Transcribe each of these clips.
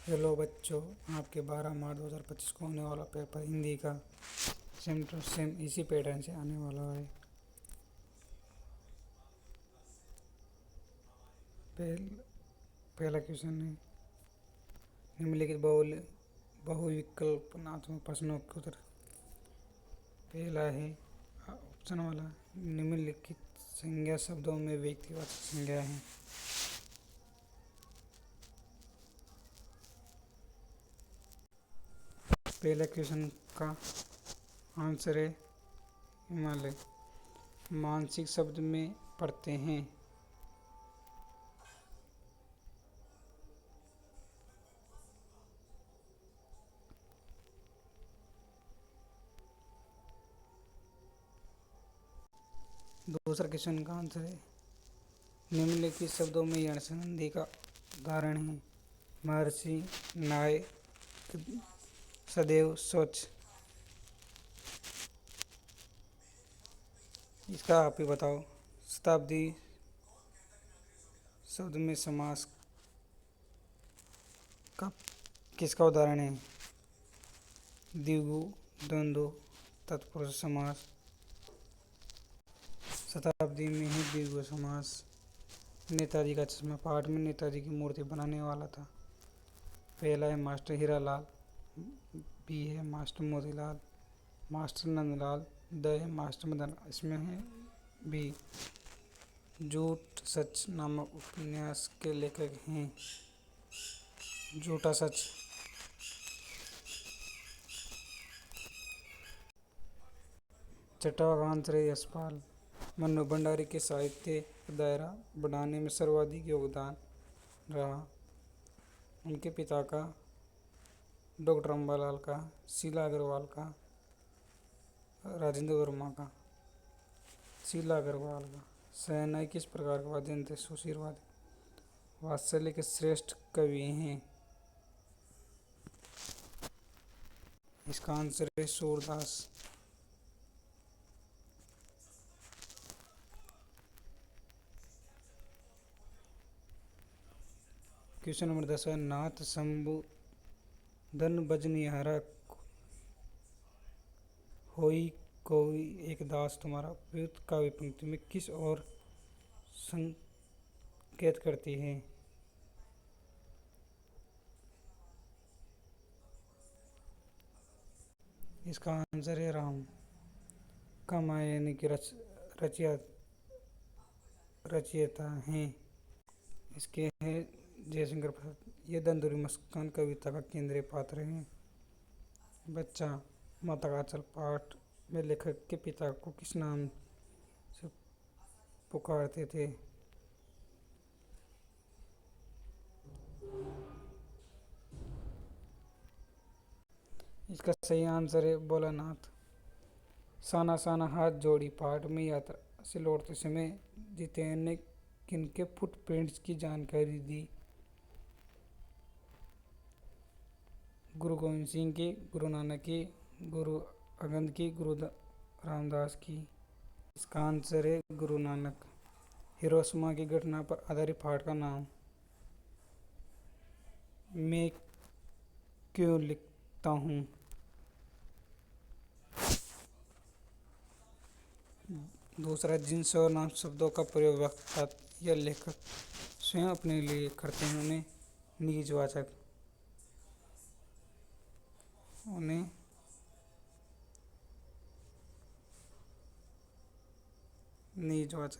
Hello बच्चों, आपके 12 मार्च 2025 को होने वाला पेपर हिंदी का सेम टू सेम इसी पैटर्न से आने वाला है। पहला क्वेश्चन है, निम्नलिखित बहुविकल्पनात्मक प्रश्नों के उत्तर। पहला है ऑप्शन वाला, निम्नलिखित संज्ञा शब्दों में व्यक्तिवाचक संज्ञा है। पहले क्वेश्चन का आंसर है हिमालय। मानसिक शब्द में पढ़ते हैं। दूसरा क्वेश्चन का आंसर है, निम्नलिखित शब्दों में यण संधि का उदाहरण है। महर्षि, न्याय, सदैव, स्वच्छ। इसका आप ही बताओ। शताब्दी शब्द में समास का किसका उदाहरण है। द्विगु, द्वंद्व, तत्पुरुष समास। शताब्दी में ही द्विगु समास। नेताजी का चश्मा पाठ में नेताजी की मूर्ति बनाने वाला था। पहला है मास्टर हीरालाल, बी है master Motilal, master Nandlal, the है मास्टर मदन। इसमें है बी। झूठ सच नामक उपन्यास के लेखक हैं। झूठा सच। छठा का आंसर है यशपाल। मन्नू भंडारी के साहित्य का दायरा बढ़ाने में सर्वाधिक योगदान रहा। उनके पिता का, डॉक्टर अम्बालाल का, शीला अग्रवाल का, राजेंद्र वर्मा का। शीला अग्रवाल का। शहनाई किस प्रकार का वाद्य यंत्र है। सुशीर वाद्य। वात्सल्य के श्रेष्ठ कवि हैं। इसका आंसर है सूरदास। क्वेश्चन नंबर 10 है, नाथ शंभु धन बजनिहारा होई कोई एक दास तुम्हारा उपयुक्त काव्य पंक्ति में किस और संकेत करती है। इसका आंसर है राम। कामायनी के रचयिता हैं। इसके है जयशंकर प्रसाद। ये दंदुरी मस्कान कविता का केंद्रीय पात्र है। बच्चा, माता का आंचल पाठ में लेखक के पिता को किस नाम से पुकारते थे। इसका सही आंसर है भोलानाथ। साना साना हाथ जोड़ी पाठ में यात्रा से लौटते समय जितेन ने किनके फुटप्रिंट्स की जानकारी दी। गुरु गोविंद सिंह की, गुरु नानक की, गुरु अंगद की, गुरु रामदास की। इसका आंसर है गुरु नानक। हिरोशिमा की घटना पर आधारित पाठ का नाम। मैं क्यों लिखता हूँ। दूसरा, जिन सर्वनाम शब्दों का प्रयोग वक्ता या लेखक स्वयं अपने लिए करते हैं उन्हें निजवाचक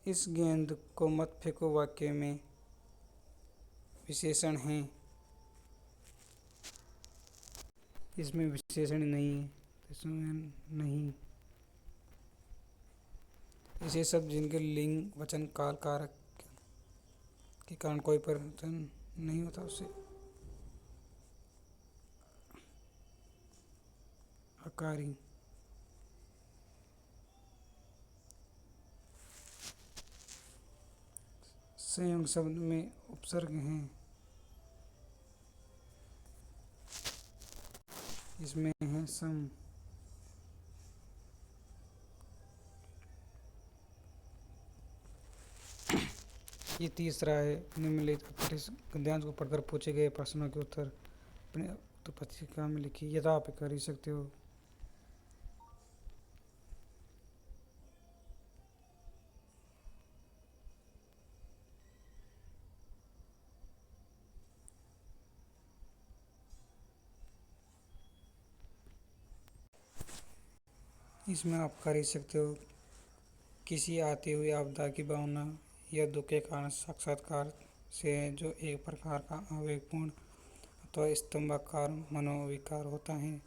इस गेंद को मत फेंको वाक्य में विशेषण है। इसमें विशेषण नहीं है, इसमें नहीं। ऐसे शब्द जिनके लिंग वचन काल कारक के कारण कोई परिवर्तन नहीं होता उसे अकारी। संयोग शब्द में उपसर्ग हैं। इसमें है सम। ये तीसरा है, निम्नलिखित गद्यांश को पढ़कर पूछे गए प्रश्नों के उत्तर अपने उत्तर पत्रिका में लिखिए। ये तो आप कर ही सकते हो। इसमें आप कर ही सकते हो। किसी आती हुई आपदा की भावना या दुख के कारण साक्षात्कार से जो एक प्रकार का आवेगपूर्ण अथवा स्तंभाकार मनोविकार होता है,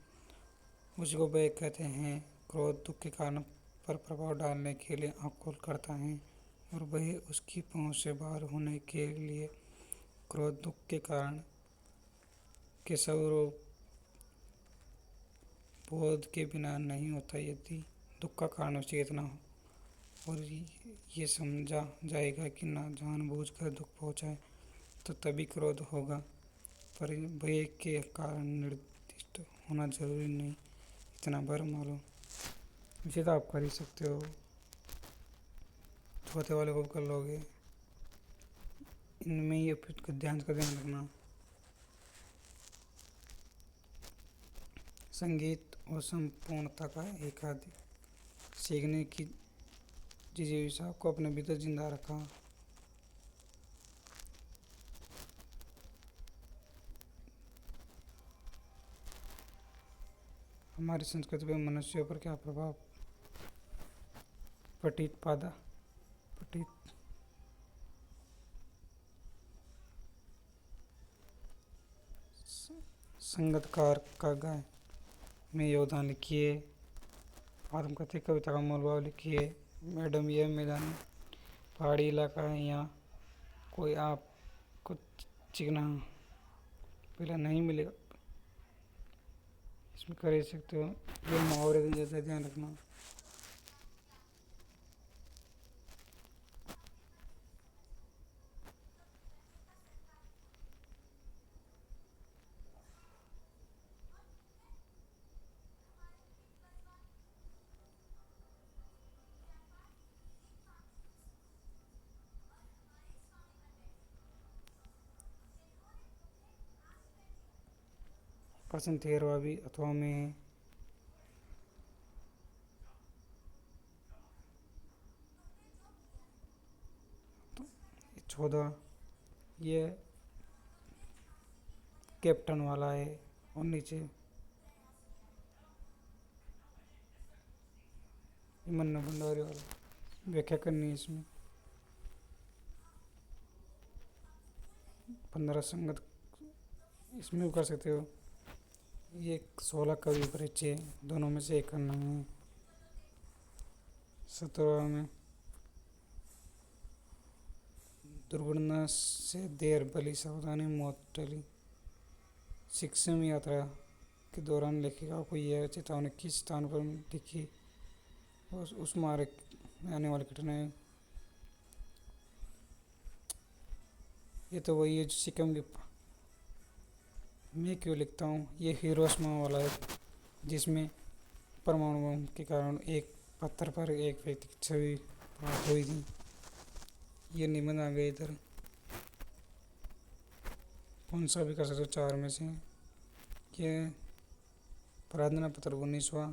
उसको वे कहते हैं। क्रोध दुख के कारण पर प्रभाव डालने के लिए आकुल करता है और वह उसकी पहुंच से बाहर होने के लिए क्रोध दुख के कारण के स्वरूप बोध के बिना नहीं होता। यदि दुख का कारण चेतना हो और ये समझा जाएगा कि ना जानबूझकर दुख पहुंचाए तो तभी क्रोध होगा, पर भय के कारण निर्दिष्ट होना जरूरी नहीं, इतना भर मालूम। इसे तो आप कर ही सकते हो। चौथे वाले को कर लोगे। इनमें ये ध्यान रखना। संगीत और संपूर्णता का एकाधिक सीखने की जिज्ञासा को अपने भीतर जिंदा रखा। हमारी संस्कृति पर मनुष्यों पर क्या प्रभाव? पठित संगतकार का गाय में योगदान लिखिए। आत्मकथित कविता का मूल भाव लिखिए। मैडम, यह मैदानी पहाड़ी इलाका है, यहाँ कोई आपको चिकना पीला नहीं मिलेगा। इसमें कर सकते हो। ये मुहावरे का जैसा ध्यान रखना। प्रश्न 13वां भी अथवा में है। तो 14 ये कैप्टन वाला है और नीचे मन्ना भंडारी वाला व्याख्या करनी है। इसमें 15 संगत इसमें भी कर सकते हो। ये 16 कवि परिचय दोनों में से एक करना है। 17 में दुर्घटना से देर भली सावधानी मौत टली। 16वीं यात्रा के दौरान लेखिका को यह चेतावनी किस स्थान पर लिखी और उस मार्ग में आने वाली घटनाएं। ये तो वही है जो सिक्किम के मैं क्यों लिखता हूँ। ये हिरोशिमा वाला है जिसमें परमाणु बम के कारण एक पत्थर पर एक व्यक्ति की छवि प्राप्त हुई थी। ये निबंध आ गया इधर। कौन सा भी कर सकते हो 4 में से। ये प्रार्थना पत्र 19वां।